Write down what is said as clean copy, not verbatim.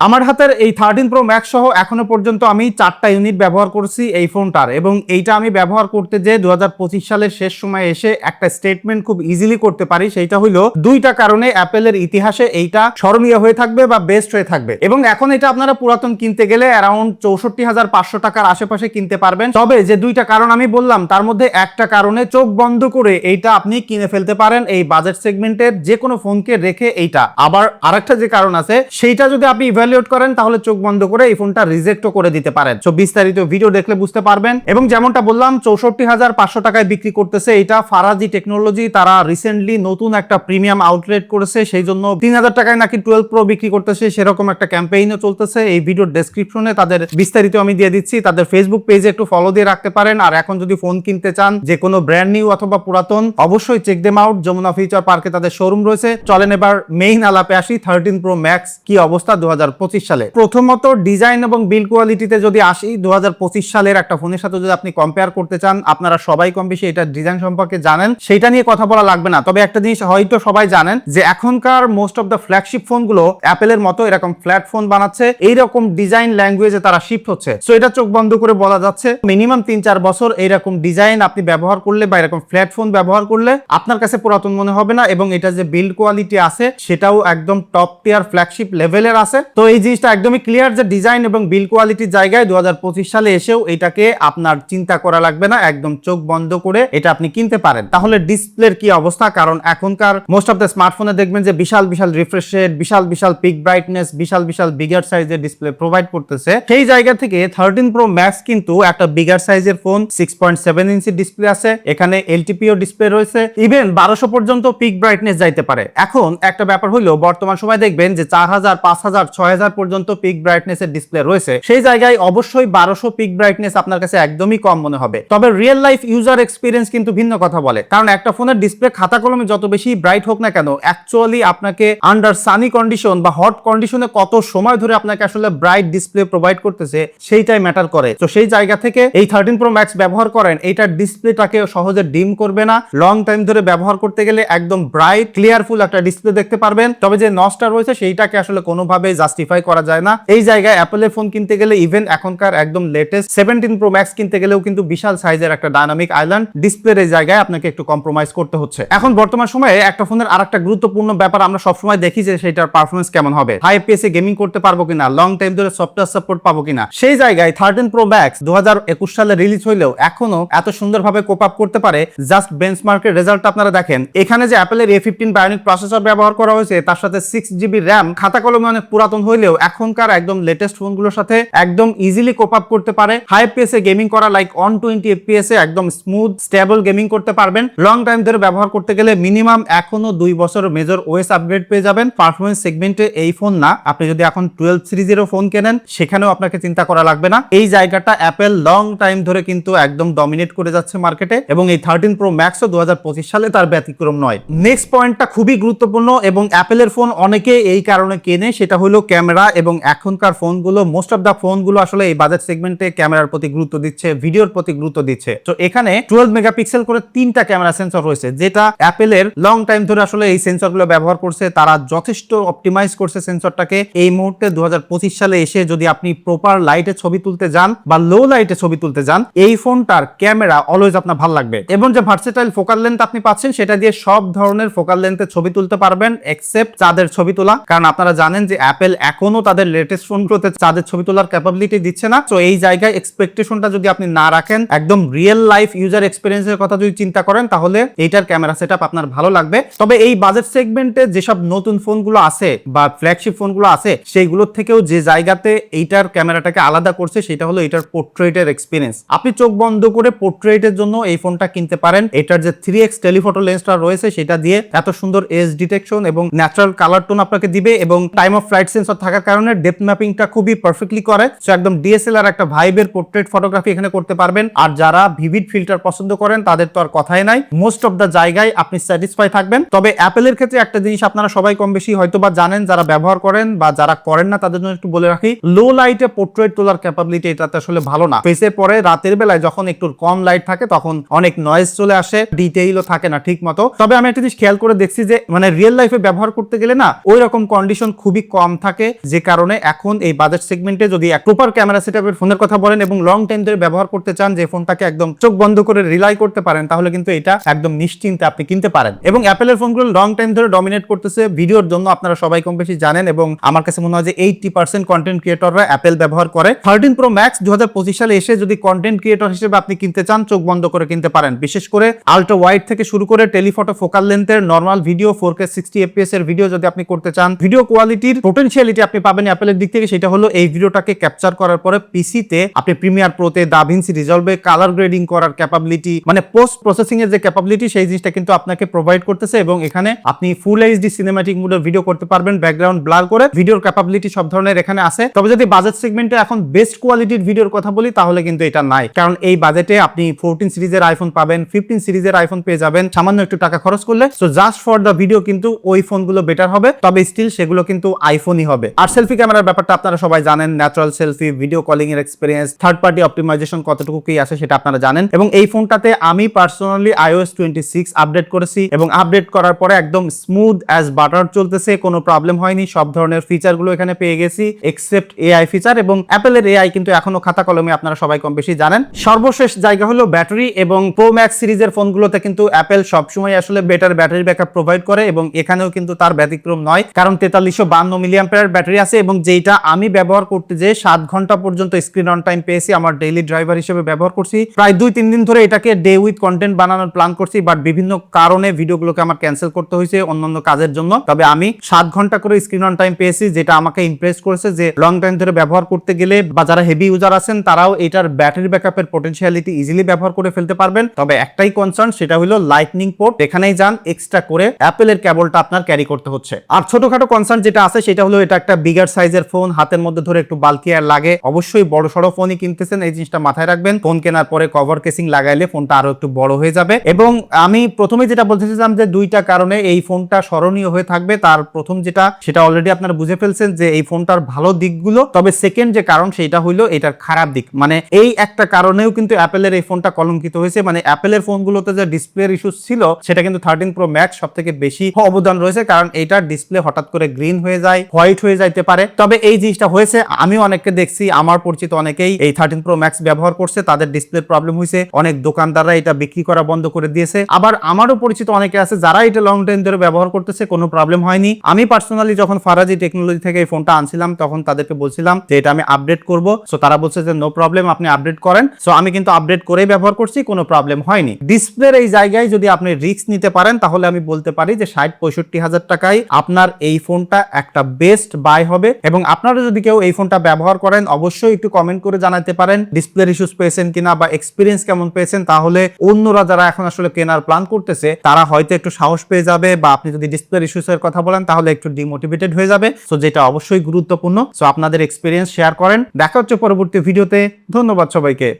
আমার হাতের এই 13 Pro Max সহ এখনো পর্যন্ত আমি 4টা ইউনিট ব্যবহার করছি এই ফোনটার, এবং এইটা আমি ব্যবহার করতে যে 2025 সালের শেষ সময়ে এসে একটা স্টেটমেন্ট খুব ইজিলি করতে পারি। সেইটা হলো দুইটা কারণে অ্যাপেলের ইতিহাসে এইটা স্মরণীয় হয়ে থাকবে বা বেস্ট হয়ে থাকবে। এবং এখন এটা আপনারা পুরাতন কিনতে গেলে অ্যারাউন্ড 64,500 টাকার আশেপাশে কিনতে পারবেন। তবে যে দুইটা কারণ আমি বললাম তার মধ্যে একটা কারণে চোখ বন্ধ করে এইটা আপনি কিনে ফেলতে পারেন এই বাজেট সেগমেন্টের যে কোনো ফোনকে রেখে। এইটা আবার আরেকটা যে কারণ আছে সেইটা যদি আপনি করেন তাহলে চোখ বন্ধ করে এই ফোনটা রিজেক্টও করে দিতে পারেন। সো বিস্তারিত ভিডিও দেখলে বুঝতে পারবেন। এবং যেমনটা বললাম 64,500 টাকায় বিক্রি করতেছে এটা ফারাজি টেকনোলজি। তারা রিসেন্টলি নতুন একটা প্রিমিয়াম আউটলেট করেছে, সেই জন্য 3,000 টাকায় নাকি 12 Pro বিক্রি করতেছে, সেরকম একটা ক্যাম্পেইনও চলতেছে। এই ভিডিওর ডেসক্রিপশনে তাদের বিস্তারিত আমি দিয়ে দিচ্ছি। তাদের ফেসবুক পেজে একটু ফলো দিয়ে রাখতে পারেন। আর এখন যদি ফোন কিনতে চান যে কোনো ব্র্যান্ড নিউ অথবা পুরাতন, অবশ্যই check them out. Jamuna Future পার্কে তাদের শোরুম রয়েছে। চলেন এবার মেইন আলাপে আসি 13 Pro Max কি অবস্থা 2025 সালে। প্রথমত ডিজাইন এবং বিল্ড কোয়ালিটিতে যদি আসি, 2025 সালের একটা ফোনের সাথে যদি আপনি কম্পেয়ার করতে চান, আপনারা সবাই কম বেশি এটা ডিজাইন সম্পর্কে জানেন, সেটা নিয়ে কথা বলা লাগবে না। তবে একটা জিনিস হয়তো সবাই জানেন যে এখনকার মোস্ট অফ দ্য ফ্ল্যাগশিপ ফোনগুলো অ্যাপেলের মতো এরকম ফ্ল্যাট ফোন বানাচ্ছে, এইরকম ডিজাইন ল্যাঙ্গুয়েজে তারা শিফট হচ্ছে। সো এটা চোখ বন্ধ করে বলা যাচ্ছে মিনিমাম 3-4 বছর এইরকম ডিজাইন আপনি ব্যবহার করলে বা এরকম ফ্ল্যাট ফোন ব্যবহার করলে আপনার কাছে পুরাতন মনে হবে না। এবং এটা যে বিল্ড কোয়ালিটি আছে সেটাও একদম টপ টিয়ার ফ্ল্যাগশিপ লেভেলের আছে। তো এই জিনিসটা একদমই ক্লিয়ার যে ডিজাইন এবং বিল্ড কোয়ালিটির জায়গায় 2025 সালে এসেও এটাকে আপনার চিন্তা করা লাগবে না, একদম চোখ বন্ধ করে এটা আপনি কিনতে পারেন। তাহলে ডিসপ্লের কি অবস্থা? কারণ এখনকার মোস্ট অফ দ্য স্মার্টফোনে দেখবেন যে বিশাল বিশাল রিফ্রেশ রেট, বিশাল বিশাল পিক ব্রাইটনেস, বিশাল বিশাল বিগার সাইজের ডিসপ্লে প্রোভাইড করতেছে। সেই জায়গা থেকে 13 Pro Max কিন্তু একটা বিগার সাইজের ফোন, 6.7 ইঞ্চি ডিসপ্লে আছে, এখানে এলটিপিও ডিসপ্লে রয়েছে, ইভেন 1200 পর্যন্ত পিক ব্রাইটনেস যাইতে পারে। এখন একটা ব্যাপার হইলো বর্তমান সময় দেখবেন যে 4000, 5000, 6000 পর্যন্ত পিক ব্রাইটনেস এর ডিসপ্লে রয়েছে। সেই জায়গায় অবশ্যই 1200 পিক ব্রাইটনেস আপনার কাছে একদমই কম মনে হবে। তবে রিয়েল লাইফ ইউজার এক্সপিরিয়েন্স কিন্তু ভিন্ন কথা বলে। কারণ একটা ফোনের ডিসপ্লে খাতা কলমে যত বেশি ব্রাইট হোক না কেন, অ্যাকচুয়ালি আপনাকে আন্ডার সানি কন্ডিশন বা হট কন্ডিশনে কত সময় ধরে আপনাকে আসলে ব্রাইট ডিসপ্লে প্রোভাইড করতেছে সেইটাই ম্যাটার করে। তো সেই জায়গা থেকে এই 13 Pro Max ব্যবহার করেন, এইটার ডিসপ্লেটাকে সহজে ডিম করবে না। লং টাইম ধরে ব্যবহার করতে গেলে একদম ব্রাইট ক্লিয়ারফুল একটা ডিসপ্লে দেখতে পারবেন। তবে যে নস্টা রয়েছে সেইটাকে আসলে কোনোভাবে জাস্টিফাই করা যায় না। এই জায়গায় অ্যাপলের ফোন কিনতে গেলে, ইভেন এখনকার একদম লেটেস্ট 17 Pro Max কিনতে গেলেও কিন্তু বিশাল সাইজের একটা ডায়নামিক আইল্যান্ড ডিসপ্লের এই জায়গায় আপনাকে একটু কম্প্রোমাইজ করতে হচ্ছে। এখন বর্তমান সময়ে একটা ফোনের আরেকটা গুরুত্বপূর্ণ ব্যাপার আমরা সবসময় দেখি যে সেটার পারফরমেন্স কেমন হবে, হাই এফপিএসে গেমিং করতে পারবো কিনা, লং টাইম ধরে সফটওয়্যার সাপোর্ট পাবো কিনা। সেই জায়গায় 13 Pro Max 2021 সালে রিলিজ হইলেও এখনো এত সুন্দরভাবে কোপ আপ করতে পারে। জাস্ট বেঞ্চমার্কের রেজাল্ট আপনারা দেখেন। এখানে যে অ্যাপলের A15 বায়োনিক প্রসেসর ব্যবহার করা হয়েছে, তার সাথে 6GB RAM, খাতা কলমে অনেক পুরাতন হইলেও এখনকার একদম লেটেস্ট ফোনগুলোর সাথে একদম ইজিলি কোপ আপ করতে পারে। হাই এফপিএসে গেমিং করা লাইক 120 FPS এ একদম স্মুথ স্টেবল গেমিং করতে পারবেন। লং টাইম ধরে ব্যবহার করতে গেলে মিনিমাম এখনো 2 বছর মেজর ওএস আপগ্রেড পেয়ে যাবেন। পারফরমেন্স সেগমেন্টে এই ফোন না, আপনি যদি এখন 12 সিরিজেরও ফোন কেনেন সেখানেও আপনাকে চিন্তা করা লাগবে না। এই জায়গাটা অ্যাপেল লং টাইম ধরে কিন্তু একদম ডমিনেট করে যাচ্ছে মার্কেটে, এবং এই 13 Pro Max ও 2025 সালে তার ব্যতিক্রম নয়। নেক্সট পয়েন্টটা খুবই গুরুত্বপূর্ণ এবং অ্যাপেলের ফোন অনেকে এই কারণে কেনে, সেটা হলো ক্যামেরা। এবং এখনকার ফোনগুলো মোস্ট অফ দা ফোনগুলো আসলে এই বাজেট সেগমেন্টে ক্যামেরার প্রতি গুরুত্ব দিচ্ছে, ভিডিওর প্রতি গুরুত্ব দিচ্ছে। তো এখানে 12 মেগাপিক্সেল করে 3টা ক্যামেরা সেন্সর রয়েছে, যেটা অ্যাপেলের লং টাইম ধরে আসলে এই সেন্সরগুলো ব্যবহার করছে। তারা যথেষ্ট অপটিমাইজ করছে সেন্সরটাকে। এই মুহূর্তে 2025 সালে এসে যদি আপনি প্রপার লাইটে ছবি তুলতে যান বা লো লাইটে ছবি তুলতে যান, এই ফোনটার ক্যামেরা অলওয়েজ আপনার ভালো লাগবে। এবং যে ভার্সেটাইল ফোকাল লেন্থ আপনি পাচ্ছেন সেটা দিয়ে সব ধরনের ফোকাল লেন্থে ছবি তুলতে পারবেন এক্সেপ্ট চাঁদের ছবি তোলা। কারণ আপনারা জানেন যে অ্যাপেল এখনো তাদের লেটেস্ট ফোনগুলোতে চাঁদের ছবি তোলার ক্যাপাবিলিটি দিচ্ছে না। তো এই জায়গায় এক্সপেকটেশনটা যদি আপনি না রাখেন, একদম রিয়েল লাইফ ইউজার এক্সপেরিয়েন্সের কথা যদি চিন্তা করেন, তাহলে এইটার ক্যামেরা সেটআপ আপনার ভালো লাগবে। তবে এই বাজেট সেগমেন্টে যেসব নতুন ফোনগুলো আছে বা ফ্ল্যাগশিপ ফোনগুলো আছে, সেইগুলোর থেকেও যে জায়গাতে এইটার ক্যামেরাটাকে আলাদা করছে সেটা হলো এটার পোর্ট্রেটের এক্সপিরিয়েন্স। আপনি চোখ বন্ধ করে পোর্ট্রেটের জন্য এই ফোনটা কিনতে পারেন। এটার যে 3x টেলিফটো লেন্সটা রয়েছে সেটা দিয়ে এত সুন্দর এজ ডিটেকশন এবং ন্যাচারাল কালার টোন আপনাকে দিবে, এবং টাইম অফ ফ্লাইট সেন্সর থাকার কারণে ডেপথ ম্যাপিংটা খুবই পারফেক্টলি করে। সো একদম ডিএসএলআর একটা ভাইবের পোর্ট্রেট ফটোগ্রাফি এখানে করতে পারবেন। আর যারা ভিভিড ফিল্টার পছন্দ করেন তাদের তো আর কথাই নাই, মোস্ট অফ দা জায়গায় আপনি স্যাটিসফাই থাকবেন। তবে অ্যাপেলের ক্ষেত্রে একটা জিনিস আপনারা সবাই কম বেশি হয়তো বা জানেন, যারা ব্যবহার করেন বা যারা করেন না তাদের জন্য একটু বলে রাখি, লো লাইটে পোর্ট্রেট তোলার ক্যাপাবিলিটি এটাতে আসলে ভালো না। ফেসে পরে রাতের বেলায় যখন একটু কম লাইট থাকে তখন অনেক নয়েজ চলে আসে, ডিটেইলও থাকে না ঠিক মতো। তবে আমি একটা জিনিস খেয়াল করে দেখছি যে মানে রিয়েল লাইফে ব্যবহার করতে গেলে না ওই রকম কন্ডিশন খুবই কম থাকে, যে কারণে এখন এই বাজেট সেগমেন্টে যদি এক প্রপার ক্যামেরা সেটআপের ফোনের কথা বলেন এবং লং টাইম ধরে ব্যবহার করতে চান, যে ফোনটাকে একদম চোখ বন্ধ করে রিলাই করতে পারেন, তাহলে কিন্তু এটা একদম নিশ্চিন্তে আপনি কিনতে পারেন। এবং অ্যাপেলের ফোনগুলো লং টাইম ধরে ডমিনেট করতেছে ভিডিওর জন্য, আপনারা সবাই কম বেশি জানেন, এবং আমার কাছে মনে হয় যে 80% কন্টেন্ট ক্রিয়েটররা অ্যাপেল ব্যবহার করে। 13 প্রো ম্যাক্স 2025 সালে এসে যদি কন্টেন্ট ক্রিয়েটর হিসেবে আপনি কিনতে চান, চোখ বন্ধ করে কিনতে পারেন। বিশেষ করে আলট্রা ওয়াইড থেকে শুরু করে টেলিফটো ফোকাল লেন্থের নরমাল ভিডিও 4K 60 fps এর ভিডিও যদি আপনি করতে চান, ভিডিও কোয়ালিটির পোটেনশিয়ালিটি আপনি পাবেন অ্যাপেলের দিক থেকে। সেটা হলো এই ভিডিওটাকে ক্যাপচার করার পরে পিসিতে আপনি প্রিমিয়ার প্রোতে, দাভিন্সি রিজলভে কালার গ্রেডিং করার ক্যাপাবিলিটি, মানে পোস্ট প্রসেসিং এর যে ক্যাপাবিলিটি, সেই জিনিসটা কিন্তু আপনাকে প্রোভাইড করতেছে। এবং এখানে আপনি ফুল এইচডি সিনেম্যাটিক মোডে ভিডিও করতে পারবেন, ব্যাকগ্রাউন্ড ব্লার করে। ভিডিওর ক্যাপাবিলিটি সব ধরনের এখানে আছে। তবে যদি বাজেট সেগমেন্টে এখন বেস্ট কোয়ালিটির ভিডিওর কথা বলি, তাহলে কিন্তু এটা নাই, কারণ এই বাজেটে আপনি 14 সিরিজের আইফোন পাবেন, 15 সিরিজের আইফোন পেয়ে যাবেন সামান্য একটু টাকা খরচ করলে। So just for the video কিন্তু ওই ফোনগুলো বেটার হবে, তবে স্টিল সেগুলো কিন্তু আইফোনই হবে। আর সেলফি ক্যামেরার ব্যাপারটা আপনারা সবাই জানেন, ন্যাচারাল সেলফি, ভিডিও কলিং এর এক্সপেরিয়েন্স, থার্ড পার্টি অপটিমাইজেশন কতটুকু কি আছে সেটা আপনারা জানেন। এবং এই ফোনটাতে আমি পার্সোনালি iOS 26 আপডেট করেছি, এবং আপডেট করার পরে একদম স্মুথ অ্যাজ বাটার চলতেছে, কোনো প্রবলেম হয়নি। সব ধরনের ফিচারগুলো এখানে পেয়ে গেছি এক্সেপ্ট এআই ফিচার, এবং অ্যাপেলের এআই কিন্তু এখনো খাতা কলমে, আপনারা সবাই কম বেশি জানেন। সর্বশেষ জায়গা হলো ব্যাটারি, এবং প্রো ম্যাক্স সিরিজের ফোনগুলোতে কিন্তু অ্যাপেল সবসময় আসলে বেটার ব্যাটারি ব্যাকআপ প্রোভাইড করে, এবং এখানেও কিন্তু তার ব্যতিক্রম নয়, কারণ 4352 মিলিঅ্যাম্পিয়ার ব্যাটারি আছে। এবং যেটা আমি ব্যবহার করতে যে 7 ঘন্টা পর্যন্ত স্ক্রিন অন টাইম পেয়েছি, আমার ডেইলি ড্রাইভার হিসেবে ব্যবহার করছি। প্রায় 2-3 দিন ধরে এটাকে ডে উইথ কন্টেন্ট বানানোর প্ল্যান করছি, বাট বিভিন্ন কারণে ভিডিওগুলোকে আমার ক্যান্সেল করতে হয়েছে অন্যান্য কাজের জন্য। তবে আমি 7 ঘন্টা করে স্ক্রিন অন টাইম পেয়েছি, যেটা আমাকে ইমপ্রেস করেছে যে লং টাইম ধরে ব্যবহার করতে গেলে, বা যারা হেভি ইউজার আছেন তারাও এটার ব্যাটারি ব্যাকআপের পোটেনশিয়ালিটি ইজিলি ব্যবহার করে ফেলতে পারবেন। তবে একটাই কনসার্ন, সেটা হলো লাইটনিং পোর্ট, এখানেই যান এক্সট্রা করে অ্যাপেলের কেবলটা আপনার ক্যারি করতে হচ্ছে। আর ছোটখাটো কনসার্ন যেটা আছে সেটা হলো এটা একটা বিগার সাইজের ফোন, হাতের মধ্যে ধরে একটু বালকি আর লাগে। অবশ্যই বড় সড়ো ফোনই কিনতেছেন, এই জিনিসটা মাথায় রাখবেন। ফোন কেনার পরে কভার কেসিং লাগাইলে ফোনটা আরো একটু বড় হয়ে যাবে। এবং আমি প্রথমে যেটা বলতেছিলাম যে 2টা কারণে এই ফোনটা স্মরণীয় হয়ে থাকবে, তার প্রথম যেটা সেটা অলরেডি আপনারা বুঝে ফেলছেন যে এই ফোনটার ভালো দিকগুলো। তবে সেকেন্ড যে কারণ সেটা হইলো এটার খারাপ দিক, মানে এই একটা কারণেও কিন্তু অ্যাপেলের এই ফোনটা কলঙ্কিত হয়েছে। মানে অ্যাপেলের ফোনগুলোতে যে ডিসপ্লের ইস্যু ছিল, সেটা কিন্তু 13 প্রো ম্যাক্স সব থেকে বেশি অবদান রয়েছে, কারণ এইটার ডিসপ্লে হঠাৎ করে গ্রিন হয়ে যায়, হোয়াইট হয়ে যাইতে পারে। তবে এই জিনিসটা হয়েছে, আমি অনেককে দেখছি, আমার পরিচিত অনেকেই এই 13 প্রো ম্যাক্স ব্যবহার করছে, তাদের ডিসপ্লে প্রবলেম হয়েছে, অনেক দোকানদাররা এটা বিক্রি করা বন্ধ করে দিয়েছে। আবার আমারও পরিচিত অনেকে আছে যারা এটা লং টাইম ধরে ব্যবহার করতেছে, কোনো প্রবলেম হয়নি। আমি পার্সোনালি যখন ফারাজি টেকনোলজি থেকে এই ফোনটা আনছিলাম, তখন তাদেরকে বলছিলাম যে এটা আমি আপডেট করব। সো তারা বলছে যে নো প্রবলেম, আপনি আপডেট করেন। সো আমি কিন্তু আপডেট করেই ব্যবহার করছি, কোনো প্রবলেম হয়নি। ডিসপ্লের এই জায়গায় যদি আপনি রিস্ক নিতে পারেন, তাহলে আমি বলতে পারি যে 60-65 হাজার টাকায় আপনার এই ফোনটা একটা বেস্ট বাই হবে। এবং আপনারা যদি কেউ এই ফোনটা ব্যবহার করেন, অবশ্যই একটু কমেন্ট করে জানাতে পারেন ডিসপ্লের ইস্যুস পেয়েছেন কিনা, বা এক্সপিরিয়েন্স কেমন পেয়েছেন। তাহলে অন্যরা যারা এখন আসলে কেনার প্ল্যান করতেছে, তারা হয়তো একটু সাহস পেয়ে যাবে, বা আপনি যদি ডিসপ্লের ইস্যুসের কথা বলেন তাহলে একটু ডিমোটিভেটেড হয়ে যাবে। সো যেটা অবশ্যই গুরুত্বপূর্ণ। সো আপনাদের এক্সপিরিয়েন্স শেয়ার করেন। দেখা হচ্ছে পরবর্তী ভিডিওতে। ধন্যবাদ সবাইকে।